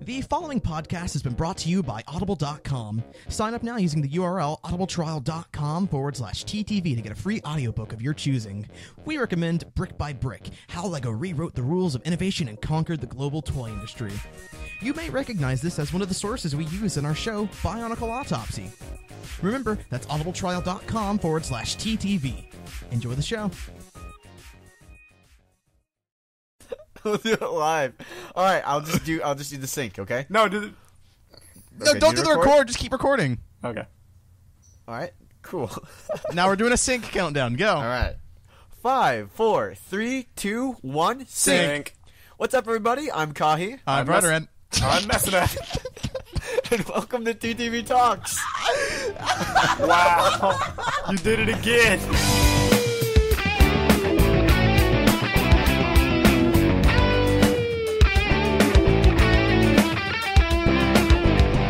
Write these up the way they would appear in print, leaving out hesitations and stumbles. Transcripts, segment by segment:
The following podcast has been brought to you by Audible.com. Sign up now using the URL audibletrial.com/TTV to get a free audiobook of your choosing. We recommend Brick by Brick, How LEGO Rewrote the Rules of Innovation and Conquered the Global Toy Industry. You may recognize this as one of the sources we use in our show, Bionicle Autopsy. Remember, that's audibletrial.com/TTV. Enjoy the show. We'll do it live. All right, I'll just do the sync, okay? No, No, don't do the record. Just keep recording. Okay. All right, cool. Now we're doing a sync countdown. Go. All right. 5, 4, 3, 2, 1, sync. What's up, everybody? I'm Kahi. I'm Rudderant. I'm messing up. And welcome to TTV Talks. Wow. You did it again.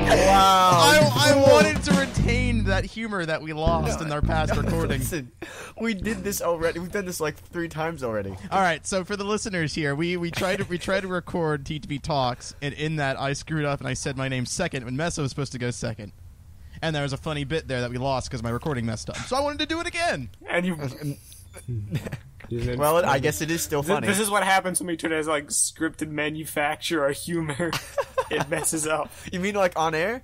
Wow. I wanted to retain that humor that we lost in our past recording. Listen, we did this already. We've done this like 3 times already. All right, so for the listeners here, we tried to record TTV Talks, and in that I screwed up and I said my name second when Messa was supposed to go second. And there was a funny bit there that we lost because my recording messed up. So I wanted to do it again. And you. Well, I guess it is still funny. This is what happens when we try to like scripted manufacture our humor. It messes up. You mean like on air?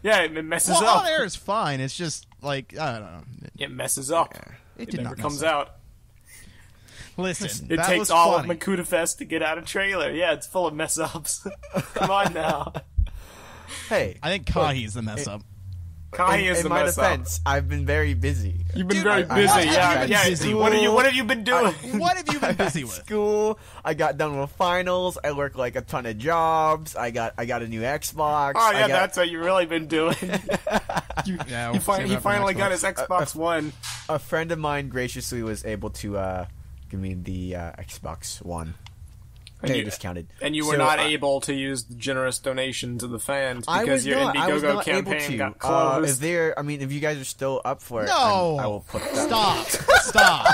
Yeah, it messes Well, up. on air is fine. It's just like, I don't know. It messes up. It It did never not comes mess up. out. Listen, It that takes was all funny. of Makuta Fest to get out a trailer. Yeah, it's full of mess ups. Come on now. Hey, I think Kahi's the mess up. Kai is in the my mess defense, I've been very busy. up. You've been Dude, very what busy. have you Yeah, been yeah. busy What with? have you been doing? What have you been busy with? School. I got done with finals. I worked like a ton of jobs. I got a new Xbox. Oh yeah, I got, that's what you've really been doing. Yeah, he we'll save he that for finally next got month. his Xbox One. a friend of mine graciously was able to give me the Xbox One. Very discounted. And you were So, not able to use the generous donations of the fans I because was your not Indiegogo able campaign to. got closed. If you guys are still up for it, No. I will put that. Stop.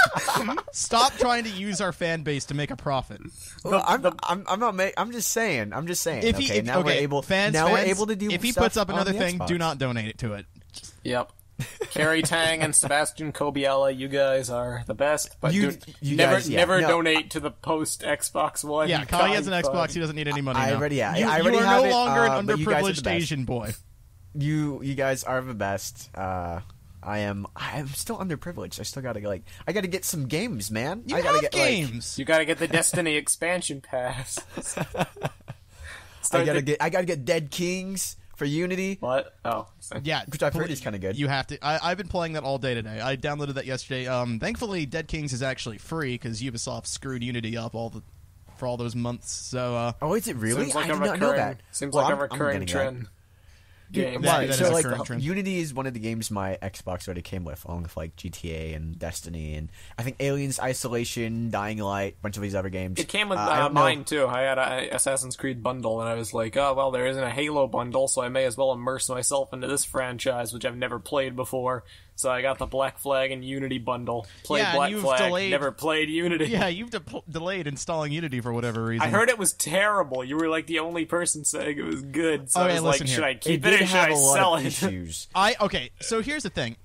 Stop trying to use our fan base to make a profit. Well, I'm not. I'm just saying. If he, okay, now we're able. fans, we're able to do. If he stuff puts up on another the thing, Xbox. do not donate it to it. Yep. Carrie Tang and Sebastian Kobiela, you guys are the best. But You never guys, yeah. No. donate to the post Xbox One. Yeah, Kai has an Xbox. He doesn't need any money I now. already- yeah, you, I already you are have no it, longer an but you guys are the underprivileged best. Asian boy. You guys are the best. I'm still underprivileged. I still gotta I gotta get some games, man. You I gotta have get games. You gotta get the Destiny expansion pass. I gotta get Dead Kings for Unity, What? Oh. Yeah, which I've heard is kind of good. You have to. I've been playing that all day today. I downloaded that yesterday. Thankfully, Dead Kings is actually free because Ubisoft screwed Unity up for all those months. So, Oh, is it really? Seems like I a did not know recurring. that. Seems Well, like a I'm recurring getting that. trend. Game. Yeah, Right, that so is a like current trend. Unity is one of the games my Xbox already came with, along with like GTA and Destiny and I think Aliens Isolation, Dying Light, a bunch of these other games. It came with I don't know- mine too. I had a Assassin's Creed bundle, and I was like, "Oh well, there isn't a Halo bundle, so I may as well immerse myself into this franchise, which I've never played before." So I got the Black Flag and Unity bundle. Played Yeah, and Black you've Flag, delayed- never played Unity. yeah, you've delayed installing Unity for whatever reason. I heard it was terrible. You were like the only person saying it was good. So Okay, I was like, listen should here. I It keep it, did or should have I a lot sell of it? issues. Okay, so here's the thing.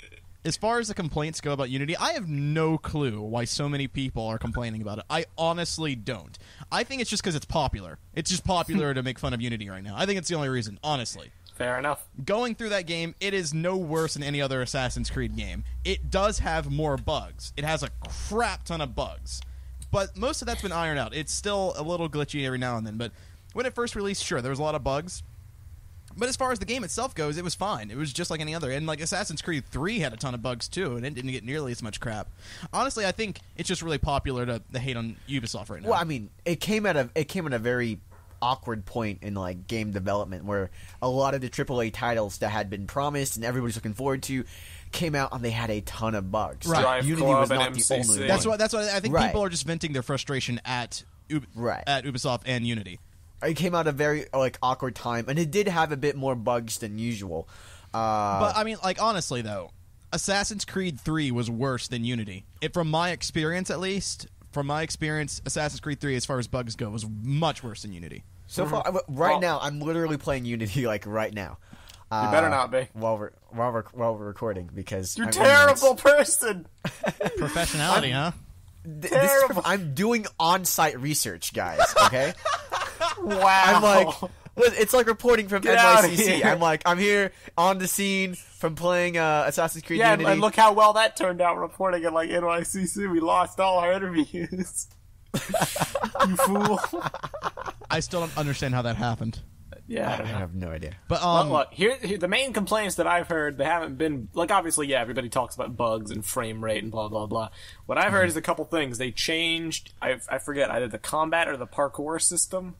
As far as the complaints go about Unity, I have no clue why so many people are complaining about it. I honestly don't. I think it's just because it's popular. It's just popular to make fun of Unity right now. I think it's the only reason, honestly. Fair enough. Going through that game, it is no worse than any other Assassin's Creed game. It does have more bugs. It has a crap ton of bugs. But most of that's been ironed out. It's still a little glitchy every now and then. But when it first released, sure, there was a lot of bugs. But as far as the game itself goes, it was fine. It was just like any other. And like Assassin's Creed 3 had a ton of bugs too, and it didn't get nearly as much crap. Honestly, I think it's just really popular to hate on Ubisoft right now. Well, I mean, it came at a very awkward point in like game development where a lot of the AAA titles that had been promised and everybody's looking forward to came out and they had a ton of bugs. Right. Drive Unity Club was and not the MCC. only That's one. what I think. Right. People are just venting their frustration at Right. at Ubisoft and Unity. It came out at a very like awkward time, and it did have a bit more bugs than usual. But I mean, like honestly though, Assassin's Creed 3 was worse than Unity. From my experience, at least, Assassin's Creed 3, as far as bugs go, was much worse than Unity. So far, now, I'm literally playing Unity like right now. You better not be. While we're recording because you're a terrible person. Professionality, huh? I'm doing on-site research, guys. Okay. Wow. I'm like, it's like reporting from Get out of NYCC. here. I'm here on the scene from playing Assassin's Creed Yeah, Unity. and look how well that turned out reporting at like NYCC. We lost all our interviews. You fool. I still don't understand how that happened. Yeah, I have no idea. But look, here the main complaints that I've heard, they haven't been like obviously, yeah, everybody talks about bugs and frame rate and blah blah blah. What I've heard is a couple things. They changed, I forget, either the combat or the parkour system.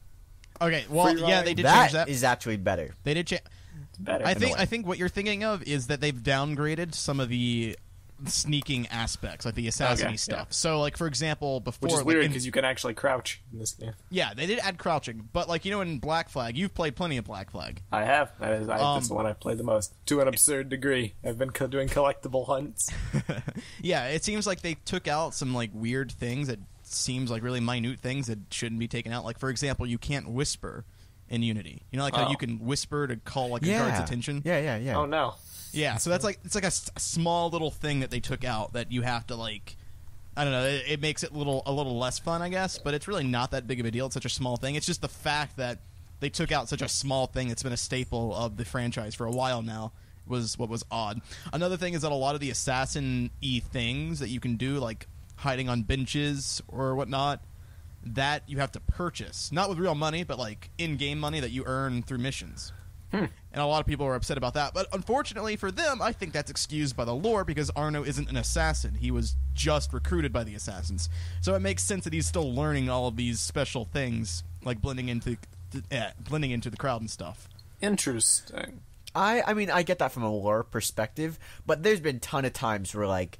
okay, well, yeah, they did That change that. is actually better. They did change. It's better. I think what you're thinking of is that they've downgraded some of the sneaking aspects, like the assassin-y Okay, stuff. yeah. So, like for example, before, which is like, weird in- because you can actually crouch in this game. yeah, they did add crouching, but like in Black Flag, you've played plenty of Black Flag. I have. That's the one I've played the most to an absurd degree. I've been doing collectible hunts. Yeah, it seems like they took out some like weird things that seems like really minute things that shouldn't be taken out. Like for example, you can't whisper in Unity. You know, like how you can whisper to call like a guard's attention. Yeah. Oh no. Yeah, so that's like it's like a small little thing that they took out that you have to like. I don't know. It makes it a little less fun, I guess, but it's really not that big of a deal. It's such a small thing. It's just the fact that they took out such a small thing that's been a staple of the franchise for a while now was what was odd. Another thing is that a lot of the assassin-y things that you can do, like hiding on benches or whatnot, that you have to purchase, not with real money, but like in-game money that you earn through missions. And a lot of people were upset about that. But unfortunately for them, I think that's excused by the lore because Arno isn't an assassin. He was just recruited by the assassins. So it makes sense that he's still learning all of these special things, like blending into the crowd and stuff. Interesting. I mean, I get that from a lore perspective, but there's been a ton of times where, like,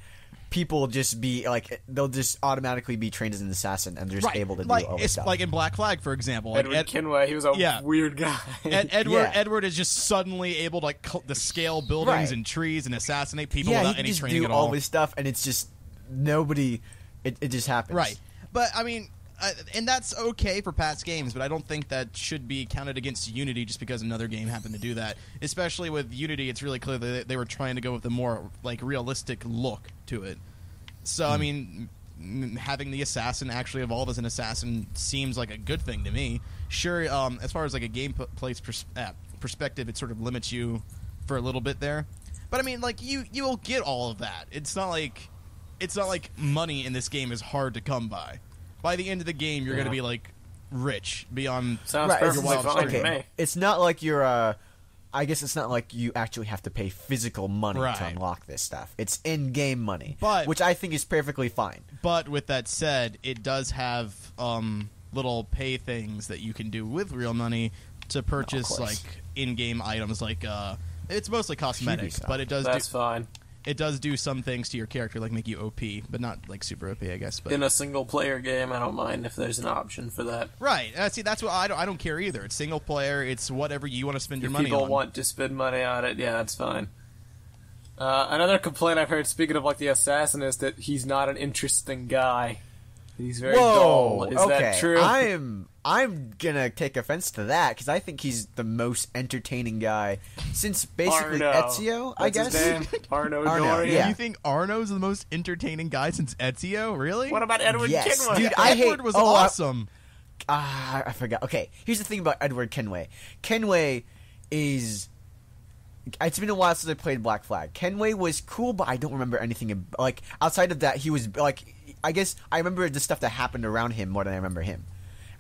people just be, like, they'll just automatically be trained as an assassin, and they're just able to do all this stuff. Like in Black Flag, for example. Like Edward Kenway, he was a weird guy. Edward is just suddenly able to, like, to scale buildings and trees and assassinate people without any training at all. Yeah, he can just do all this stuff, and it's just, nobody, it just happens. Right. But, I mean... and that's okay for past games, but I don't think that should be counted against Unity just because another game happened to do that. Especially with Unity, it's really clear that they were trying to go with a more like realistic look to it. So, I mean, having the assassin actually evolve as an assassin seems like a good thing to me. Sure, as far as like a gameplay perspective, it sort of limits you for a little bit there. But I mean, like you'll get all of that. It's not like money in this game is hard to come by. By the end of the game, you're going to be, like, rich beyond... Sounds perfectly fine to me. It's not like you're, I guess it's not like you actually have to pay physical money to unlock this stuff. It's in-game money, which I think is perfectly fine. But with that said, it does have little pay things that you can do with real money to purchase, like, in-game items. Like, it's mostly cosmetics, but it does... That's fine. It does do some things to your character, like make you OP, but not like super OP, I guess. But in a single-player game, I don't mind if there's an option for that. Right. See, that's what I don't care either. It's single player. It's whatever you want to spend your money on. If people want to spend money on it, yeah, that's fine. Another complaint I've heard, speaking of like the assassin, is that he's not an interesting guy. He's very dull. Is that true? I'm gonna take offense to that because I think he's the most entertaining guy since basically Ezio. I guess his name? Arno. Yeah. You think Arno's the most entertaining guy since Ezio? Really? What about Edward Kenway? Dude, Edward was awesome. I forgot. Okay, here's the thing about Edward Kenway. Kenway is. It's been a while since I played Black Flag. Kenway was cool, but I don't remember anything. Like outside of that, he was like. I guess I remember the stuff that happened around him more than I remember him.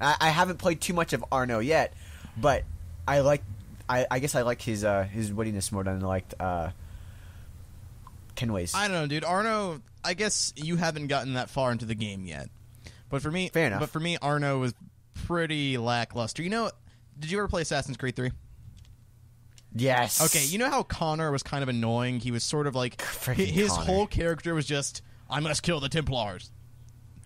I haven't played too much of Arno yet, but I guess I like his wittiness more than I liked Kenway's. I don't know, dude. Arno, I guess you haven't gotten that far into the game yet. But for me, fair enough. But for me, Arno was pretty lackluster. You know, did you ever play Assassin's Creed 3? Yes. Okay, you know how Connor was kind of annoying? He was sort of like his whole character was just, I must kill the Templars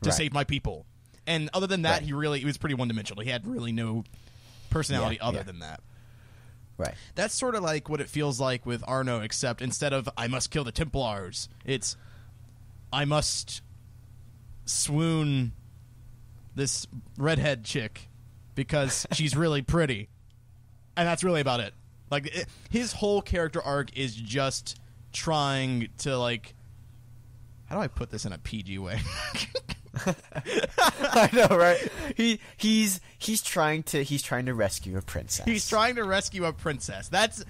to save my people. And other than that, he was pretty one-dimensional. He had really no personality other than that. Right. That's sort of like what it feels like with Arno, except instead of I must kill the Templars, it's I must swoon this redhead chick because she's really pretty, and that's really about it. Like his whole character arc is just trying to like. How do I put this in a PG way? I know, right? He's trying to rescue a princess. He's trying to rescue a princess. That's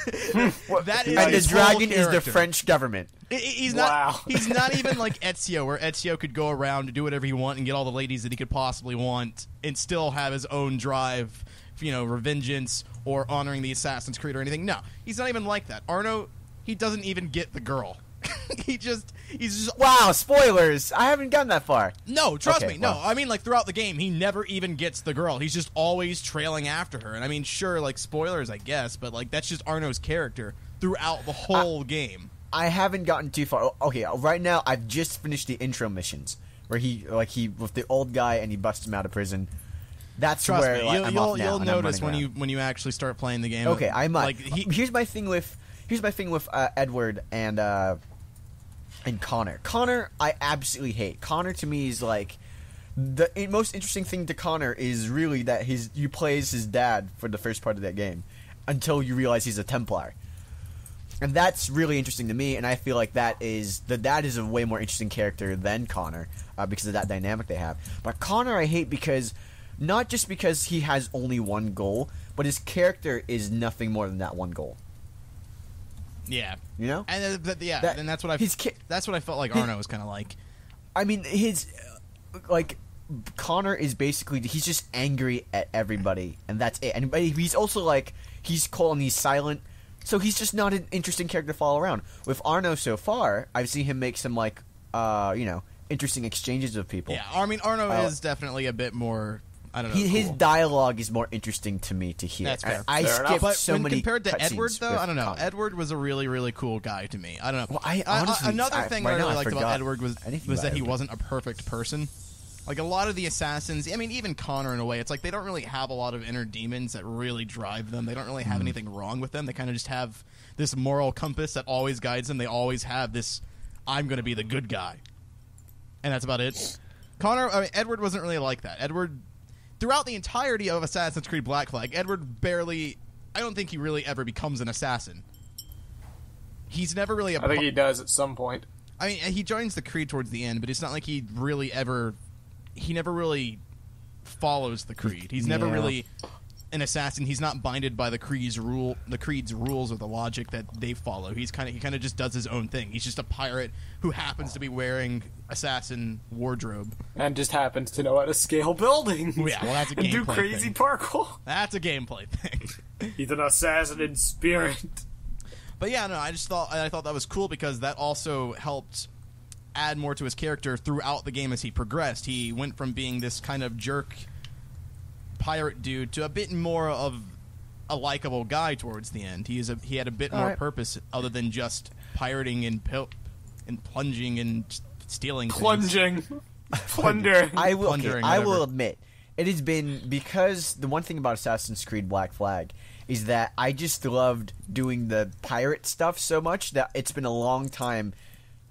that is. And the his dragon whole is the character. French government. He's Wow. not. He's not even like Ezio, where Ezio could go around and do whatever he want and get all the ladies that he could possibly want, and still have his own drive, revengeance or honoring the Assassin's Creed or anything. No, he's not even like that. Arno, he doesn't even get the girl. he's just Wow, spoilers! I haven't gotten that far. no, trust Okay, me. No, well. I mean, like, throughout the game, he never even gets the girl. He's just always trailing after her. And I mean, sure, like, spoilers, I guess, but, like, that's just Arno's character throughout the whole game. I haven't gotten too far. Okay, right now I've just finished the intro missions where he with the old guy and he busts him out of prison. That's Trust where me, like, I'm off now, you'll and I'm notice running around. when you actually start playing the game. Okay, I might. Like, Here's my thing with Edward and Connor. Connor, I absolutely hate. Connor to me is like the most interesting thing to Connor is really that you play as his dad for the first part of that game until you realize he's a Templar. And that's really interesting to me, and I feel like that is a way more interesting character than Connor because of that dynamic they have. But Connor I hate not just because he has only one goal, but his character is nothing more than that one goal. yeah, You know? and and that's what that's what I felt like Arno was kind of like. I mean, his Connor is basically he's just angry at everybody, and that's it. And but he's also like he's cold and he's silent, so he's just not an interesting character to follow around. With Arno so far, I've seen him make some interesting exchanges with people. Yeah, I mean, Arno is definitely a bit more. I don't know. His cool. dialogue is more interesting to me to hear. That's fair. I Fair enough. skipped But so when many compared to cutscenes Edward, though, with I don't know. Connor. Edward was a really, really cool guy to me. I don't know. Well, I honestly, another thing right that I now really I liked about forgot Edward was anything that about he Edward. wasn't a perfect person. Like a lot of the assassins, I mean, even Connor in a way, it's like they don't really have a lot of inner demons that really drive them. They don't really have anything wrong with them. They kind of just have this moral compass that always guides them. They always have this, I'm going to be the good guy. And that's about it. Edward wasn't really like that. Edward, throughout the entirety of Assassin's Creed Black Flag, Edward I don't think he really ever becomes an assassin. He's never really I think he does at some point. I mean, he joins the Creed towards the end, but it's not like he never really follows the Creed. He's never Yeah. really an assassin. He's not binded by the Creed's rules or the logic that they follow. He kind of just does his own thing. He's just a pirate who happens to be wearing assassin wardrobe. And just happens to know how to scale buildings. Yeah, well, that's a and do gameplay crazy thing. parkour. That's a gameplay thing. He's an assassin in spirit. But yeah, no, I thought that was cool because that also helped add more to his character throughout the game as he progressed. He went from being this kind of jerk pirate dude to a bit more of a likable guy towards the end. He had a bit more right. purpose other than just pirating and plunging and stealing things. Plunging. Plundering. I will Plundering, I will whatever. admit it has been because the one thing about Assassin's Creed Black Flag is that I just loved doing the pirate stuff so much that it's been a long time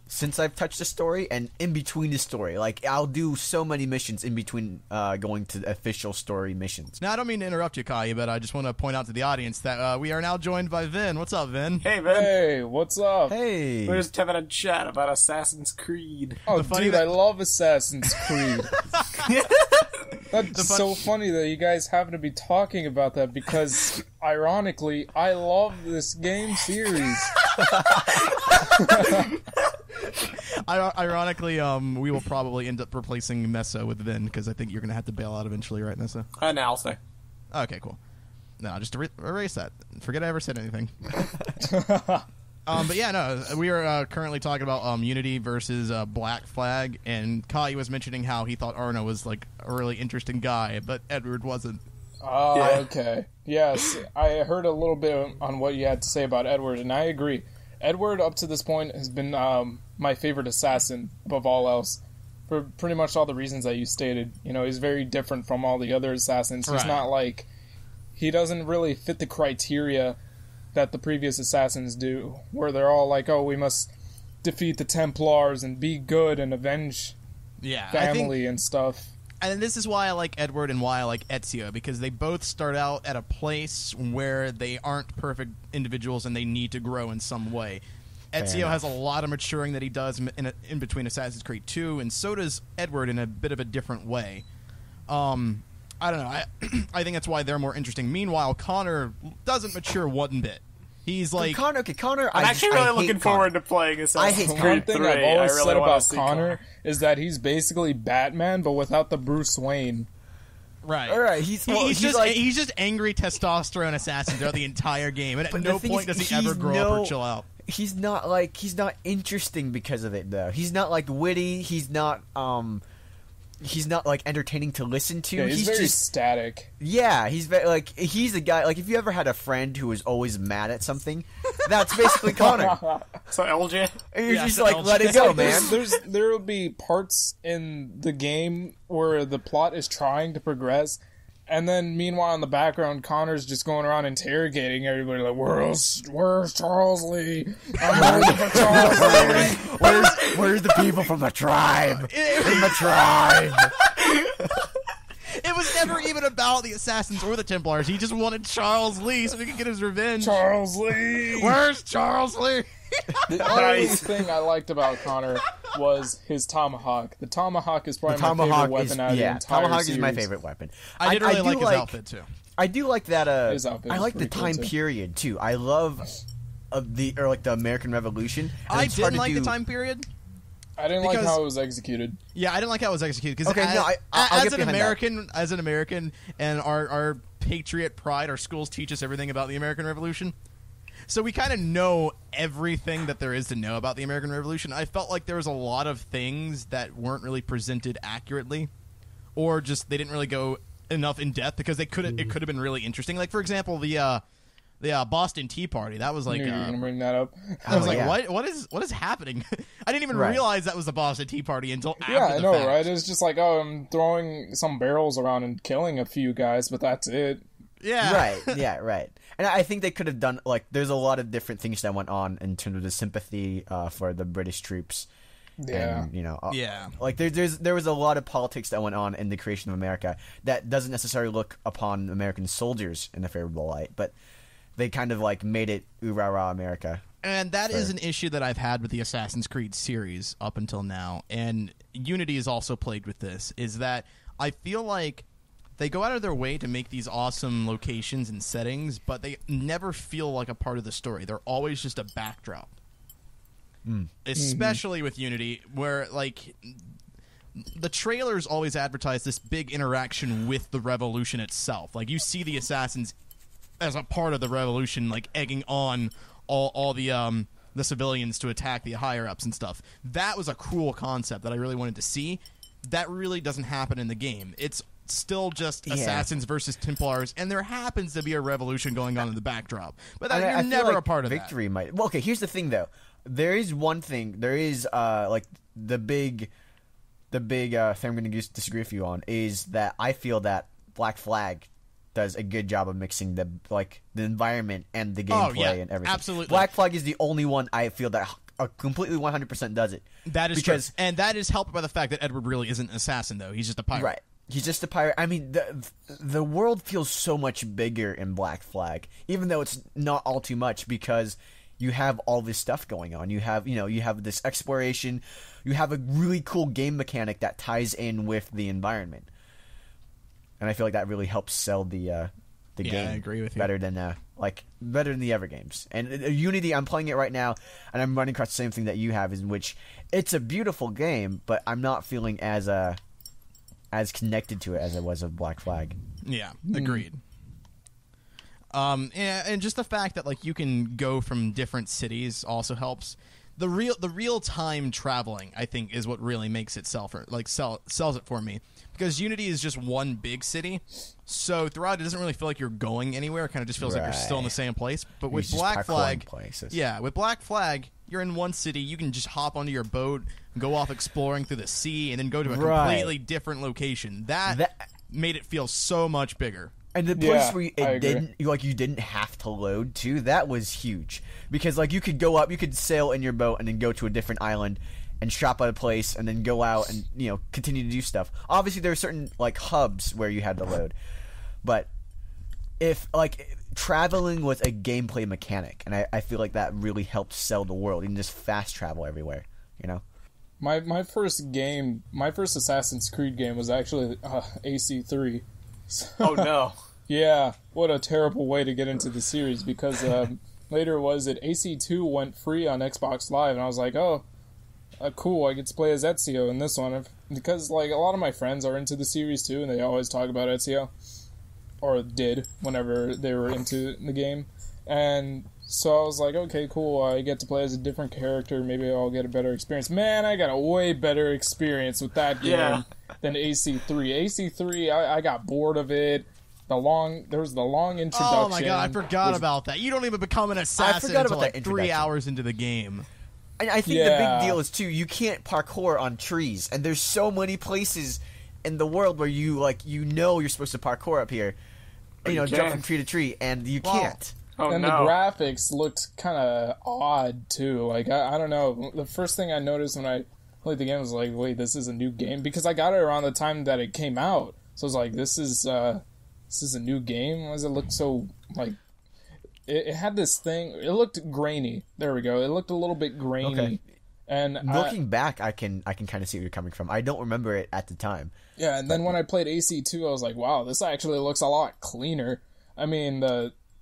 since I've touched the story and in between the story. Like I'll do so many missions in between going to official story missions. Now, I don't mean to interrupt you, Kai, but I just want to point out to the audience that we are now joined by Vin. What's up, Vin? Hey, man. Hey, what's up? Hey, We're just having a chat about Assassin's Creed. Oh, funny dude, that- I love Assassin's Creed. That's so funny that you guys happen to be talking about that because, ironically, I love this game series. Ironically, we will probably end up replacing Mesa with Vin because I think you're going to have to bail out eventually, right, Mesa? Now I'll say. Okay, cool. No, just erase that. Forget I ever said anything. But yeah, no, we are currently talking about Unity versus Black Flag, and Kai was mentioning how he thought Arno was like a really interesting guy, but Edward wasn't. Oh, Yeah. okay. Yes, I heard a little bit on what you had to say about Edward, and I agree. Edward, up to this point, has been my favorite assassin above all else, for pretty much all the reasons that you stated. You know, he's very different from all the other assassins. He's Right. not like... He doesn't really fit the criteria that the previous assassins do, where they're all like, oh, we must defeat the Templars and be good and avenge Yeah, family and stuff. And this is why I like Edward and why I like Ezio, because they both start out at a place where they aren't perfect individuals and they need to grow in some way. Ezio has a lot of maturing that he does in between Assassin's Creed 2, and so does Edward in a bit of a different way. I don't know. I think that's why they're more interesting. Meanwhile, Connor doesn't mature one bit. He's like Connor. I'm actually really looking forward to playing Assassin's Creed 3. One thing I've always I really said wanna about see Connor is that he's basically Batman, but without the Bruce Wayne. right. All right, he's just angry testosterone assassin throughout the entire game, and at no point does he ever grow up or chill out. He's not interesting because of it though. He's not like witty. He's not like entertaining to listen to. Yeah, he's very just static. Yeah, he's he's a guy like if you ever had a friend who was always mad at something, that's basically Connor. So LJ, You're Yeah, just so like LJ. let it go, man. There will be parts in the game where the plot is trying to progress, and then meanwhile in the background, Connor's just going around interrogating everybody like, "Where's Charles Lee? I'm waiting for Charles Lee." Where's the people from the tribe? In the tribe. It was never even about the assassins or the Templars. He just wanted Charles Lee so he could get his revenge. Charles Lee. Where's Charles Lee? The only thing I liked about Connor was his tomahawk. The tomahawk is probably my favorite weapon out of the entire tomahawk series. is my favorite weapon. I did really do like his outfit too. I do like that. His outfit I is like the pretty cool, time too. period too. I love the American Revolution. and I it's hard didn't to like do- the time period. I didn't like Because- how it was executed. Yeah, I didn't like how it was executed. Because Okay, no, I'll as get an behind American, and our patriot pride, our schools teach us everything about the American Revolution. So we kind of know everything that there is to know about the American Revolution. I felt like there was a lot of things that weren't really presented accurately, or just they didn't really go enough in depth because it could have been really interesting. Like for example, the Boston Tea Party. That was like I knew you were going to bring that up. I was Oh, like, yeah. what is happening? I didn't even Right. realize that was the Boston Tea Party until after Yeah, I the know, fact. right? It's just like, oh, I'm throwing some barrels around and killing a few guys, but that's it. Yeah, Right, yeah, right. And I think they could have done like there's a lot of different things that went on in terms of the sympathy for the British troops. Yeah. And, Yeah. like there was a lot of politics that went on in the creation of America that doesn't necessarily look upon American soldiers in a favorable light, but they kind of like made it ooh-rah rah America. And that is an issue that I've had with the Assassin's Creed series up until now, and Unity is also plagued with this, is that I feel like they go out of their way to make these awesome locations and settings, but they never feel like a part of the story. They're always just a backdrop. Especially with Unity, where like the trailers always advertise this big interaction with the revolution itself. Like you see the assassins as a part of the revolution, like egging on all the civilians to attack the higher ups and stuff. That was a cool concept that I really wanted to see. That really doesn't happen in the game. It's still just assassins versus Templars, and there happens to be a revolution going on in the backdrop. But I you're feel never like a part of victory might. Well, okay, here's the thing though. There is one thing. There is like the big thing I'm going to disagree with you on is that I feel that Black Flag does a good job of mixing the environment and the gameplay and everything. Absolutely. Black Flag is the only one I feel that completely 100% does it. That is because true. And that is helped by the fact that Edward really isn't an assassin, though. He's just a pirate. right. He's just a pirate. I mean, the world feels so much bigger in Black Flag, even though it's not all too much because you have all this stuff going on. You have this exploration. You have a really cool game mechanic that ties in with the environment. And I feel like that really helps sell the game. I agree with you. Better than the other games. And Unity, I'm playing it right now, and I'm running across the same thing that you have, in which it's a beautiful game, but I'm not feeling as connected to it as I was of Black Flag. Yeah, agreed. And just the fact that like you can go from different cities also helps. The real time traveling, I think, is what really makes it sells it for me, because Unity is just one big city, so throughout it doesn't really feel like you're going anywhere. It kind of just feels like you're still in the same place. But with just Black Flag, places. with Black Flag, you're in one city. You can just hop onto your boat, go off exploring through the sea, and then go to a completely different location. That made it feel so much bigger. And the place where I you didn't have to load too, that was huge. Because like you could go up, you could sail in your boat and then go to a different island, and shop at a place and then go out and continue to do stuff. Obviously, there are certain like hubs where you had to load, but if like traveling was a gameplay mechanic, and I feel like that really helped sell the world. You can just fast travel everywhere, My first Assassin's Creed game was actually AC3. So, Oh no. yeah, what a terrible way to get into the series, because later was it AC2 went free on Xbox Live, and I was like, cool, I get to play as Ezio in this one, because like a lot of my friends are into the series too, and they always talk about Ezio, or did whenever they were into the game, and so I was like, okay, cool, I get to play as a different character, maybe I'll get a better experience. Man, I got a way better experience with that game than AC3. AC3, I got bored of it. There was the long introduction. Oh my god, I forgot about that. You don't even become an assassin until like 3 hours into the game. And I think the big deal is too, you can't parkour on trees, and there's so many places in the world where you're supposed to parkour up here, jump from tree to tree, and you can't. Oh, and no. the graphics looked kind of odd too. Like I don't know. The first thing I noticed when I played the game was like, wait, this is a new game, because I got it around the time that it came out. So I was like, this is a new game. Why does it look so like? It had this thing. It looked grainy. There we go. It looked a little bit grainy. Okay. And looking back, I can kind of see where you're coming from. I don't remember it at the time. Yeah, and then when I played AC2, I was like, wow, this actually looks a lot cleaner. I mean,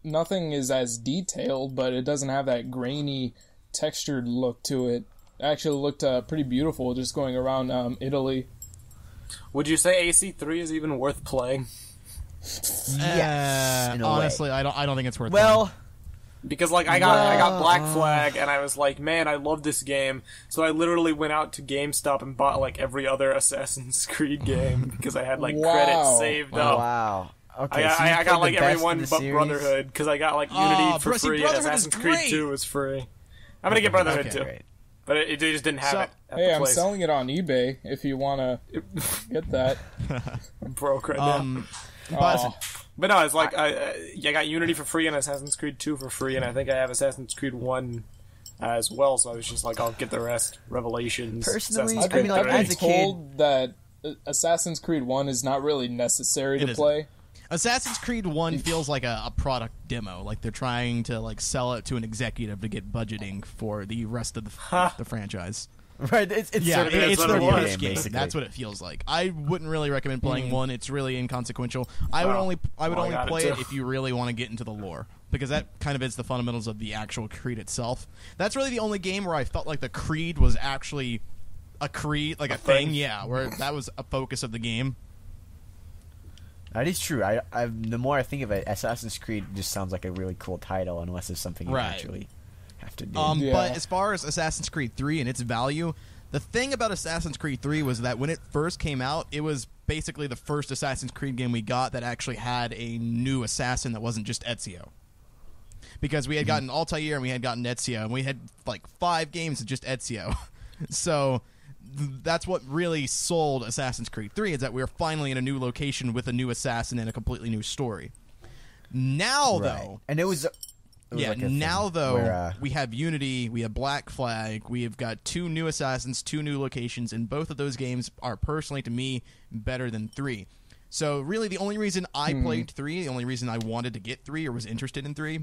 nothing is as detailed, but it doesn't have that grainy, textured look to it. It actually looked pretty beautiful just going around Italy. Would you say AC3 is even worth playing? Yes, in a honestly, way. I don't think it's worth. Well, Because like I got Black Flag, and I was like, man, I love this game. So I literally went out to GameStop and bought like every other Assassin's Creed game because I had like credits saved up. wow. Okay, so I got like the best everyone in the but series? Brotherhood, because I got like Unity for see, free, and Brotherhood Assassin's is Creed great. 2 was free. I'm gonna get Brotherhood Okay, too, great. but it just didn't have it at Hey, the I'm place. selling it on eBay if you want to get that. I'm broke right now. Oh. But no, it's like I got Unity for free and Assassin's Creed 2 for free, and I think I have Assassin's Creed 1 as well. So I was just like, I'll get the rest. Revelations. Personally, Assassin's I've Creed been, like, 3. I've as been a kid- told that Assassin's Creed 1 is not really necessary to isn't. play. Assassin's Creed 1 feels like a product demo. Like they're trying to like sell it to an executive to get budgeting for the rest of the franchise. Right, it's Yeah, sort of it's it's what their it was. first game. basically. That's what it feels like. I wouldn't really recommend playing one. It's really inconsequential. I would Wow. only I got it play too. it if you really want to get into the lore, because that kind of is the fundamentals of the actual Creed itself. That's really the only game where I felt like the Creed was actually a Creed, like a thing. Yeah, where that was a focus of the game. That is true. The more I think of it, Assassin's Creed just sounds like a really cool title, unless it's something you Right. actually have to do. Yeah. But as far as Assassin's Creed 3 and its value, the thing about Assassin's Creed 3 was that when it first came out, it was basically the first Assassin's Creed game we got that actually had a new assassin that wasn't just Ezio. Because we had gotten Altair and we had gotten Ezio, and we had like 5 games of just Ezio. So that's what really sold Assassin's Creed 3, is that we were finally in a new location with a new assassin and a completely new story. Now, Right. though... And it was Yeah, like a now thing though, where, we have Unity, we have Black Flag, we have got 2 new assassins, 2 new locations, and both of those games are personally, to me, better than 3. So really the only reason I played 3, the only reason I wanted to get 3 or was interested in 3,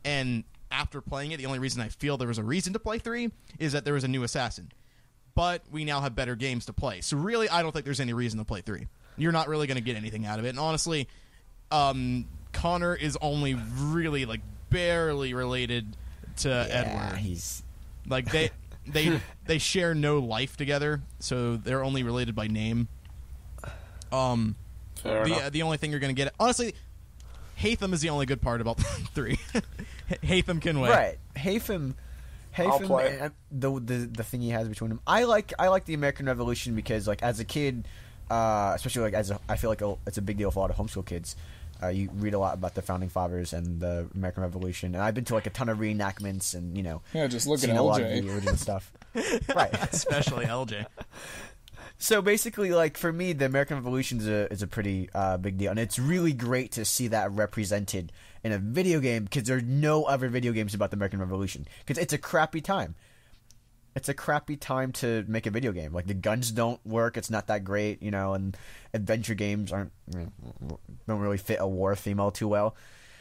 and after playing it, the only reason I feel there was a reason to play 3 is that there was a new assassin. But we now have better games to play. So really, I don't think there's any reason to play 3. You're not really going to get anything out of it. And honestly, Connor is only really, like, barely related to Edward. he's Like, they share no life together, so they're only related by name. Fair enough. The only thing you're going to get... Honestly, Hatham is the only good part about 3. Hatham Kinway. right. Hatham, play it. the thing he has between them. I like the American Revolution because, like, as a kid, especially like I feel like it's a big deal for a lot of homeschool kids. You read a lot about the founding fathers and the American Revolution, and I've been to like a ton of reenactments and Yeah, just look at seen a lot of LJ. the original stuff. Right. Especially LJ. So basically, like, for me, the American Revolution is a pretty big deal, and it's really great to see that represented in a video game because there are no other video games about the American Revolution because it's a crappy time. it's a crappy time to make a video game. Like, the guns don't work. It's not that great, and adventure games don't really fit a war theme all too well.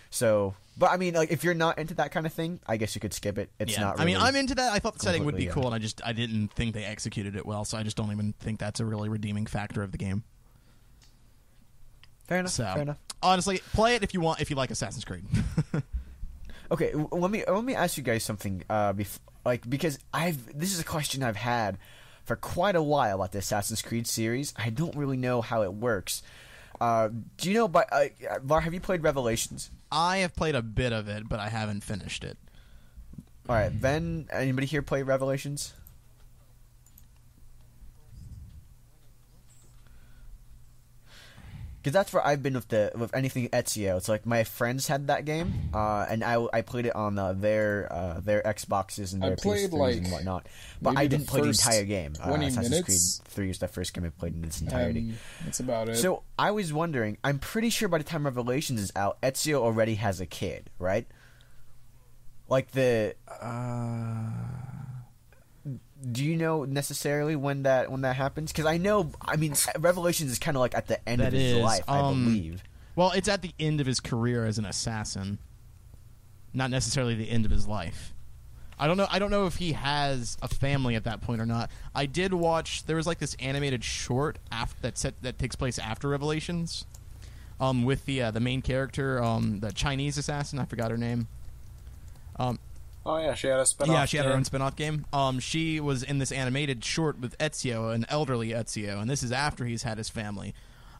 So, but I mean, like, if you're not into that kind of thing, I guess you could skip it. It's not really, I mean, I'm into that. I thought the setting would be completely, cool, and I didn't think they executed it well, so I just don't even think that's a really redeeming factor of the game. Fair enough. So, Fair enough. honestly, play it if you like Assassin's Creed. Okay, let me ask you guys something. Because this is a question I've had for quite a while about the Assassin's Creed series. I don't really know how it works. Do you know? Var, have you played Revelations? I have played a bit of it, but I haven't finished it. All right, Ben. Anybody here play Revelations? Because that's where I've been with anything Ezio. It's like my friends had that game, and I played it on their Xboxes and their PS3s and whatnot. But I didn't play the entire game. Assassin's Creed 3 is the first game I played in its entirety. That's about it. So I was wondering, I'm pretty sure by the time Revelations is out, Ezio already has a kid, right? Like do you know necessarily when that happens? Because I mean, Revelations is kind of like at the end of his life, I believe. Well, it's at the end of his career as an assassin, not necessarily the end of his life. I don't know if he has a family at that point or not. I did watch. There was like this animated short that takes place after Revelations, with the main character, the Chinese assassin. I forgot her name. Oh yeah, she had a spinoff. Yeah, she had her own spin-off game. She was in this animated short with Ezio, an elderly Ezio, and this is after he's had his family.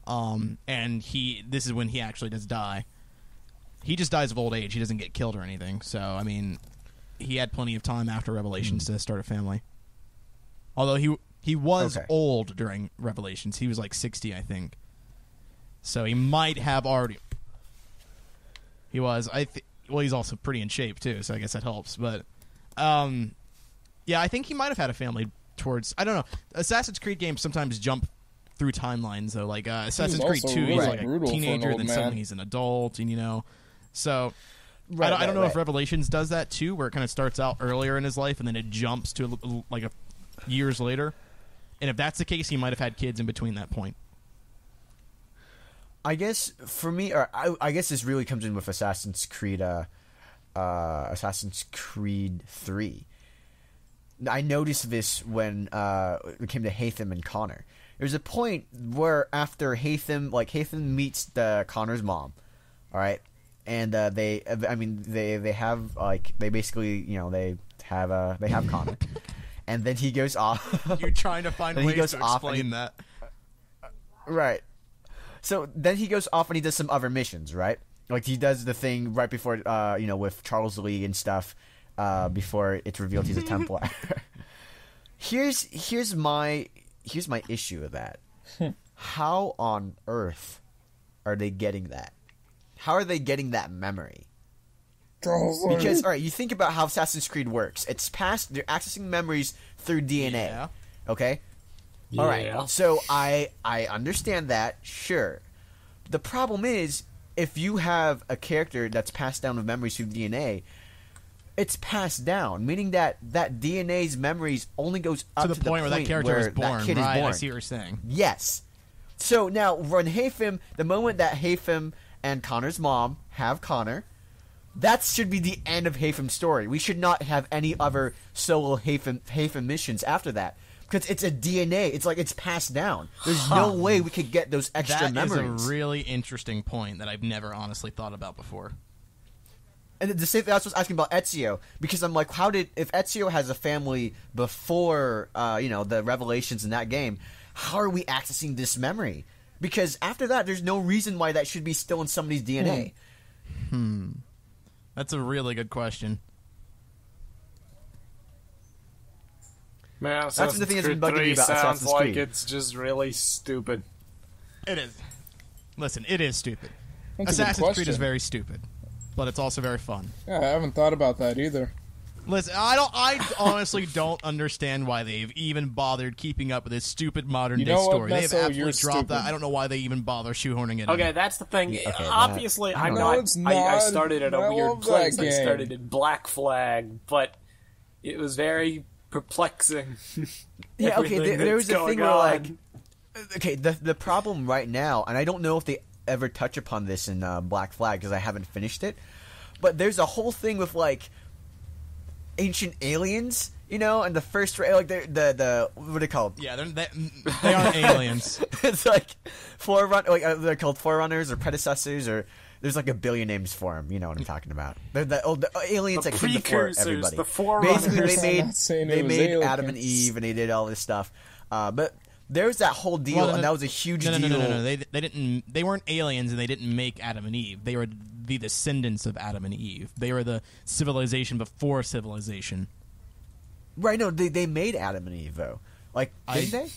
And this is when he actually does die. He just dies of old age. He doesn't get killed or anything. So, I mean, he had plenty of time after Revelations to start a family. Although he was old during Revelations. He was like 60, I think. So he might have already... He was. Well, he's also pretty in shape, too, so I guess that helps. But, yeah, I think he might have had a family towards... I don't know. Assassin's Creed games sometimes jump through timelines, though. Like, Assassin's Creed 2, he's like a teenager, then suddenly he's an adult, and, So, I don't know if Revelations does that, too, where it kind of starts out earlier in his life, and then it jumps to, years later. And if that's the case, he might have had kids in between that point. I guess for me, or I guess this really comes in with Assassin's Creed 3. I noticed this when it came to Haytham and Connor. There's a point where after Haytham meets Connor's mom, all right, and they have Connor, and then he goes off. You're trying to find ways to explain that, right? So then he goes off and he does some other missions, right? Like he does the thing right before, with Charles Lee and stuff, before it's revealed he's a Templar. Here's my issue with that. How on earth are they getting that? How are they getting that memory? Because, all right, you think about how Assassin's Creed works. They're accessing memories through DNA. Okay? Yeah. All right, so I understand that, sure. The problem is, if you have a character that's passed down with memories through DNA, it's passed down, meaning that DNA's memories only goes up to the point where that character is born. That kid is born. I see what you're saying. Yes. So now, when the moment that Haytham and Connor's mom have Connor, that should be the end of Haytham's story. We should not have any other solo Haytham missions after that. Because it's a DNA. It's like it's passed down. There's no way we could get those extra memories. That is a really interesting point that I've never honestly thought about before. And the same thing I was asking about Ezio, because I'm like, if Ezio has a family before, the revelations in that game, how are we accessing this memory? Because after that, there's no reason why that should be still in somebody's DNA. That's a really good question. Man, that's the thing that's been bugging me about sounds Assassin's like Creed. It's just really stupid. It is. Listen, it is stupid. That's Assassin's Creed is very stupid, but it's also very fun. Yeah, I haven't thought about that either. Listen, I honestly don't understand why they've even bothered keeping up with this stupid modern day story. They've absolutely dropped that. I don't know why they even bother shoehorning it in. Okay, that's the thing. Okay, obviously, I started at a weird place. I started in Black Flag, but it was very perplexing. Yeah, okay, Everything there was that's a thing going where, like... on. Okay, the problem right now, and I don't know if they ever touch upon this in Black Flag, because I haven't finished it, but there's a whole thing with, like, ancient aliens, you know, and the first... Like, the what are they called? Yeah, they aren't aliens. It's like they're called forerunners or predecessors, or there's like a billion names for them. You know what I'm talking about? They're the aliens The that came before precursors, everybody. the forerunners. Basically, I'm not saying they it was made aliens. Adam and Eve, and they did all this stuff. But there's that whole deal, Well, no, and that was a huge deal. No. They didn't. They weren't aliens, and they didn't make Adam and Eve. They were the descendants of Adam and Eve. They were the civilization before civilization. Right? No, they made Adam and Eve though. Like, didn't they?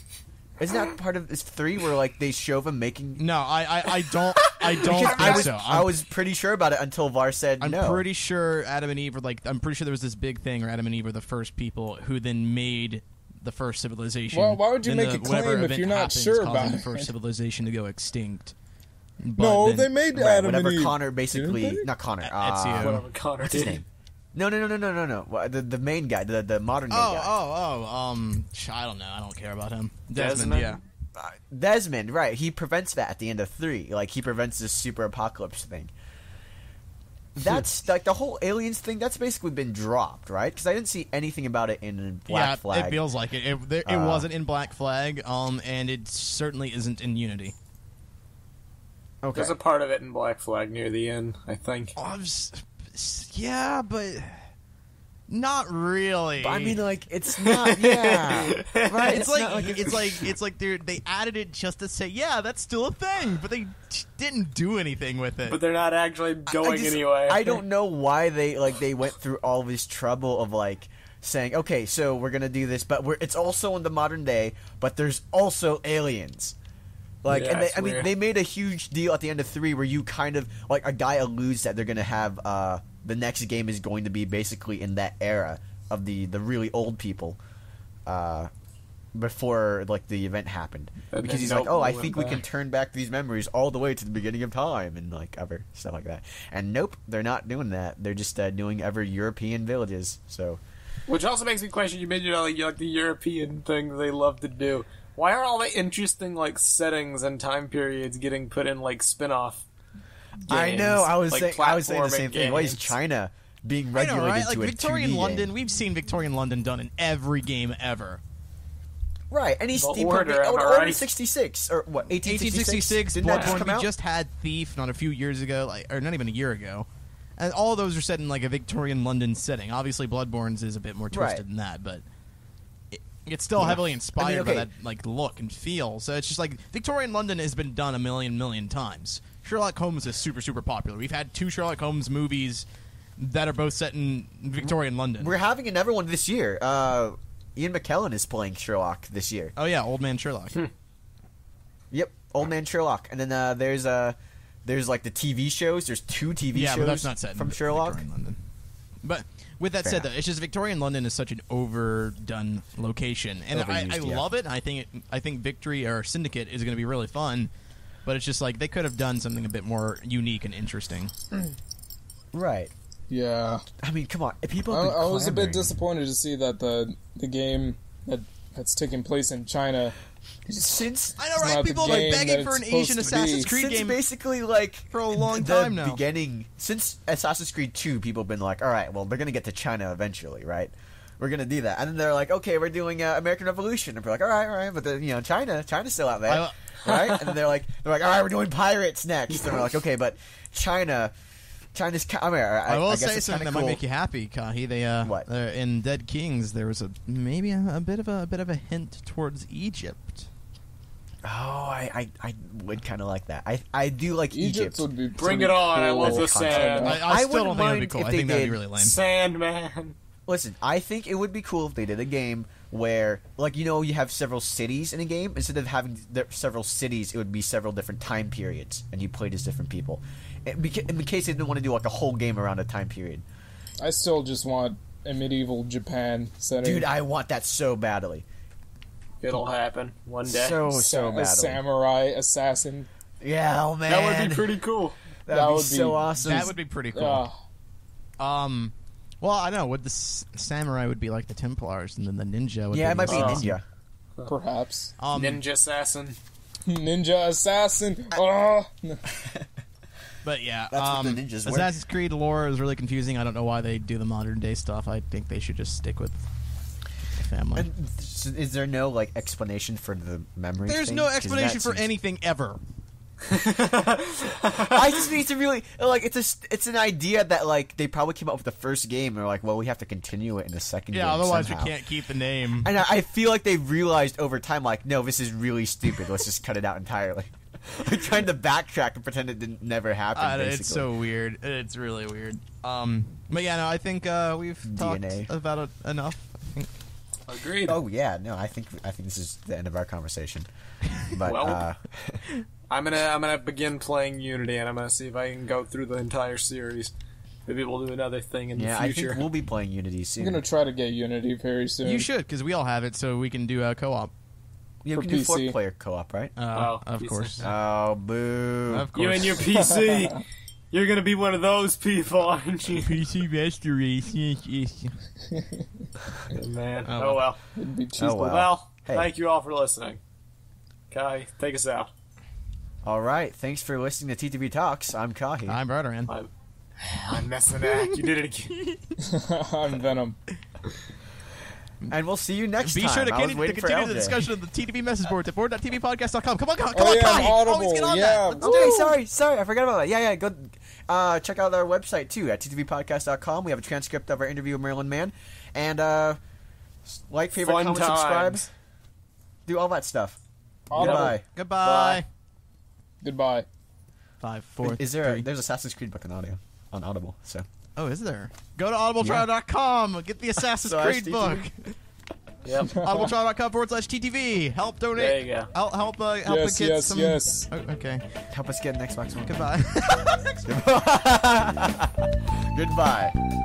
Isn't that part of this 3 where like they show them making? No, I don't Because think so. I was pretty sure about it until Var said I'm no. pretty sure Adam and Eve were like. I'm pretty sure there was this big thing where Adam and Eve were the first people who then made the first civilization. Well, why would you Then make a whatever claim if event you're not happens, sure causing about the it? first civilization to go extinct? But No, then- they made Right, Adam whenever and Eve. Connor basically Didn't they? not Connor. Ezio. Whatever Connor What's his did. name? No. The main guy, the modern day guy. I don't know. I don't care about him. Desmond? Yeah. Desmond, right? He prevents that at the end of 3. Like he prevents this super apocalypse thing. That's like the whole aliens thing. That's basically been dropped, right? Because I didn't see anything about it in Black Flag. It feels like it. It wasn't in Black Flag, and it certainly isn't in Unity. Okay. There's a part of it in Black Flag near the end, I think. Yeah, but not really. But I mean, like it's not. Yeah, right. It's not like they added it just to say, yeah, that's still a thing, but they didn't do anything with it. But they're not actually going anyway. I don't know why they went through all this trouble of like saying, okay, so we're gonna do this, but it's also in the modern day, but there's also aliens. Like, Yeah, and it's weird. they made a huge deal at the end of 3 where you kind of like a guy alludes that they're gonna have the next game is going to be basically in that era of the really old people, before like the event happened, And because then he's nope, like, oh, I went think we can back. turn back these memories all the way to the beginning of time and like ever stuff like that. And nope, they're not doing that. They're just doing ever European villages. So Which also makes me question, you mentioned like the European thing that they love to do. Why are all the interesting like settings and time periods getting put in like spin-off games? I know. I was saying the platforming same thing. Why is games? China being I regulated know, right? to Like a Victorian 2D London, game? we've seen Victorian London done in every game ever. Right, any The steampunk Order, am I Order right? 66 or what? 1866. 1866, Didn't that just Bloodborne. come We out? just had Thief not a few years ago, or not even a year ago, and all of those are set in like a Victorian London setting. Obviously, Bloodborne's is a bit more twisted Right. than that, but it's still heavily inspired okay. by that like look and feel. So it's just like Victorian London has been done a million times. Sherlock Holmes is super popular. We've had 2 Sherlock Holmes movies that are both set in Victorian London. We're having another one this year. Ian McKellen is playing Sherlock this year. Oh yeah, Old Man Sherlock. Yep, Old Man Sherlock. And then there's like the TV shows. There's 2 TV Yeah, shows but that's not set from in Sherlock. Victorian London. But with that Fair said, enough. though, it's just Victorian London is such an overdone location, and I Overused, yeah. love it. I think Victory or Syndicate is going to be really fun, but it's just like they could have done something a bit more unique and interesting. Right. Yeah, I mean, come on. People. I Have been was a bit clamoring. disappointed to see that the game that's taking place in China. Since I know, It's right? not the People have been game begging that for an it's supposed Asian to Assassin's be. Creed since game. basically like for a long the time now. beginning, since Assassin's Creed 2, people have been like, all right, well, they're gonna get to China eventually, right? We're gonna do that, and then they're like, okay, we're doing American Revolution, and we're like, all right, but then China's still out there, right? And then they're like, all right, we're doing pirates next, and we're like, okay, but China's. I will guess say it's something kinda that cool. might make you happy, Kahi. They What? in Dead Kings there was maybe a bit of a hint towards Egypt. Oh, I would kind of like that. I do like Egypt Egypt. would be Bring pretty it on, I cool. love the concept. sand. I still wouldn't don't think that'd be mind cool. if I they think that'd be did. really lame. Sandman. Listen, I think it would be cool if they did a game where, like, you have several cities in a game. Instead of having several cities, it would be several different time periods, and you played as different people. In case they didn't want to do, like, a whole game around a time period. I still just want a medieval Japan setting. Dude, I want that so badly. It'll happen one day. So a badly. samurai assassin. Yeah, oh, man. That would be pretty cool. That would be would so be- awesome. That would be pretty cool. Uh, Well, I know. Would the samurai would be like the Templars, and then the ninja would Yeah, be it might be the- ninja. Perhaps. Ninja assassin. Ninja assassin. Oh. But yeah, That's what the ninjas were. Assassin's Creed lore is really confusing. I don't know why they do the modern day stuff. I think they should just stick with the family. And is there no like explanation for the memory? There's thing? no 'Cause explanation that for seems- anything ever. I just need to really like it's an idea that like they probably came up with the first game. And they're like, well, we have to continue it in the second game. Yeah, otherwise somehow. we can't keep the name. And I feel like they've realized over time, like, no, this is really stupid. Let's just cut it out entirely. Like trying to backtrack and pretend it didn't never happen. Basically. It's so weird. It's really weird. But yeah, no, I think we've talked DNA. about it enough. I think. Agreed. Oh yeah, no, I think this is the end of our conversation. But Well, I'm gonna begin playing Unity, and I'm gonna see if I can go through the entire series. Maybe we'll do another thing in yeah, the I future. think we'll be playing Unity I'm soon. gonna try to get Unity very soon. You should, because we all have it, so we can do a co-op. You for can do PC. 4-player co-op, right? Oh, Of PC. course. Oh, boo! Of course. You and your PC. You're gonna be one of those people, aren't you? PC Master Race. Man. Oh, Oh well. It'd be cheese Oh, well. Well, Hey. thank you all for listening. Kai, take us out. All right, thanks for listening to TTV Talks. I'm Kahi. I'm Barteran. I'm messing back. You did it again. I'm Venom. And we'll see you next Be time. sure to I was continue, waiting for the LJ. discussion of the TTV Message Boards at board.tvpodcast.com. Come on, Oh, Kai. yeah, I'm Always Audible. get on Yeah. that. Let's do Okay, it. sorry, I forgot about that. Yeah, go check out our website too at ttvpodcast.com. We have a transcript of our interview with Marilyn Mann, and like, favorite, Fun comment, subscribe, times. do all that stuff. Audible. Goodbye. Goodbye. Goodbye. 5, 4, Is there? 3. There's Assassin's Creed book on audio on Audible. So Oh, is there? Go to audibletrial.com. Get the Assassin's So Creed TTV. book. Yep. audibletrial.com/TTV. Help donate. There you go. Help the Yes, kids. yes. Oh, okay. help us get an Xbox One. Goodbye. Goodbye.